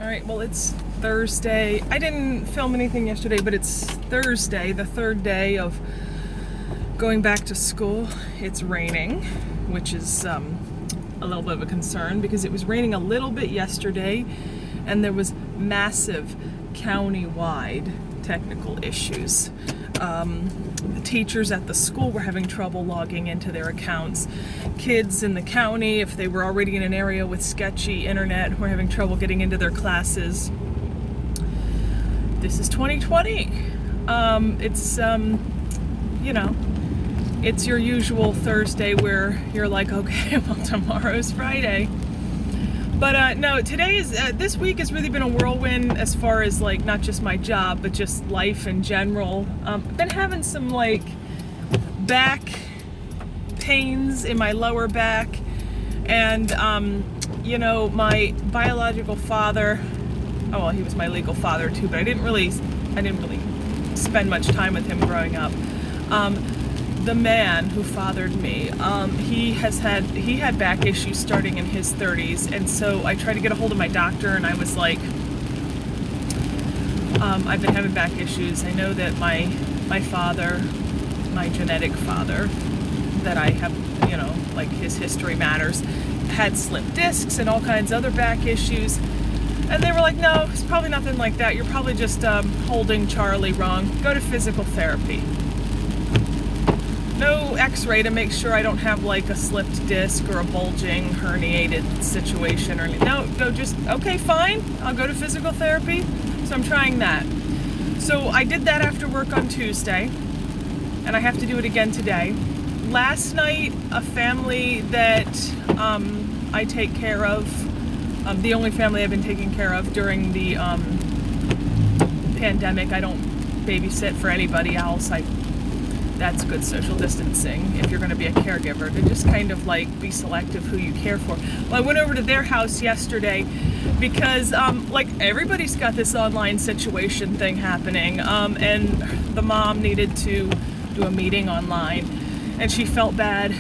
All right, well, it's Thursday. I didn't film anything yesterday, but it's Thursday, the third day of going back to school. It's raining, which is a little bit of a concern because it was raining a little bit yesterday and there was massive county-wide technical issues. The teachers at the school were having trouble logging into their accounts. Kids in the county, if they were already in an area with sketchy internet, were having trouble getting into their classes. This is 2020. It's it's your usual Thursday where you're like, okay, well, tomorrow's Friday. But no, this week has really been a whirlwind as far as like not just my job, but just life in general. I've been having some like back pains in my lower back, and my biological father, oh well, he was my legal father too, but I didn't really spend much time with him growing up. The man who fathered me, he had back issues starting in his 30s, and so I tried to get a hold of my doctor, and I was like, I've been having back issues. I know that my father, my genetic father, that I have, like his history matters, had slipped discs and all kinds of other back issues. And they were like, no, it's probably nothing like that. You're probably just holding Charlie wrong. Go to physical therapy. No x-ray to make sure I don't have like a slipped disc or a bulging, herniated situation or anything. No, okay, fine. I'll go to physical therapy. So I'm trying that. So I did that after work on Tuesday, and I have to do it again today. Last night, a family that I take care of, the only family I've been taking care of during the pandemic. I don't babysit for anybody else. That's good social distancing if you're going to be a caregiver, to just kind of like be selective who you care for. Well, I went over to their house yesterday because like everybody's got this online situation thing happening, and the mom needed to do a meeting online, and she felt bad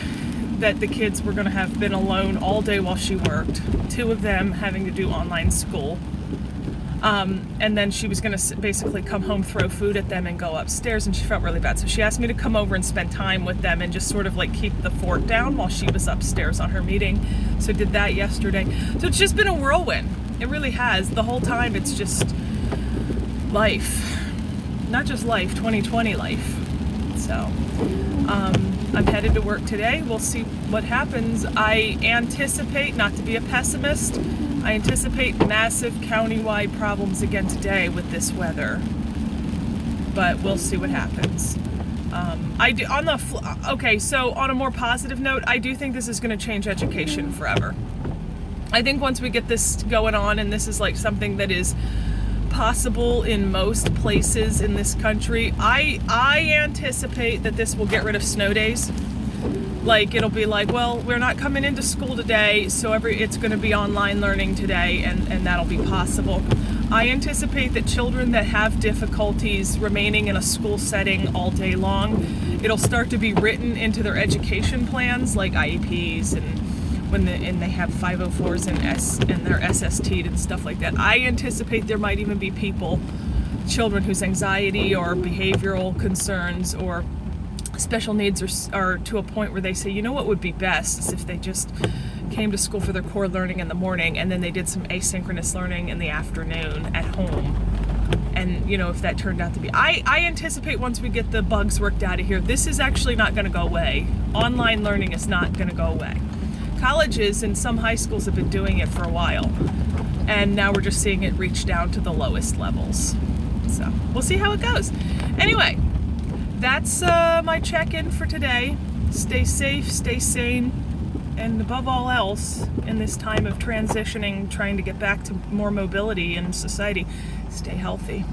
that the kids were going to have been alone all day while she worked, two of them having to do online school. And then she was going to basically come home, throw food at them, and go upstairs, and she felt really bad. So she asked me to come over and spend time with them and just sort of like keep the fort down while she was upstairs on her meeting. So I did that yesterday. So it's just been a whirlwind. It really has. The whole time it's just life. Not just life, 2020 life. So I'm headed to work today. We'll see what happens. I anticipate, not to be a pessimist, I anticipate massive countywide problems again today with this weather, but we'll see what happens. So on a more positive note, I do think this is going to change education forever. I think once we get this going on, and this is like something that is possible in most places in this country, I anticipate that this will get rid of snow days. Like, it'll be like, well, we're not coming into school today, so it's going to be online learning today, and that'll be possible. I anticipate that children that have difficulties remaining in a school setting all day long, it'll start to be written into their education plans, like IEPs, and they have 504s and they're SST'd and stuff like that. I anticipate there might even be children whose anxiety or behavioral concerns or special needs are to a point where they say, you know what would be best is if they just came to school for their core learning in the morning, and then they did some asynchronous learning in the afternoon at home. And if that turned out to be, I anticipate once we get the bugs worked out of here, this is actually not going to go away. Online learning is not going to go away. Colleges and some high schools have been doing it for a while, and now we're just seeing it reach down to the lowest levels. So we'll see how it goes. Anyway, that's my check-in for today. Stay safe, stay sane, and above all else, in this time of transitioning, trying to get back to more mobility in society, stay healthy.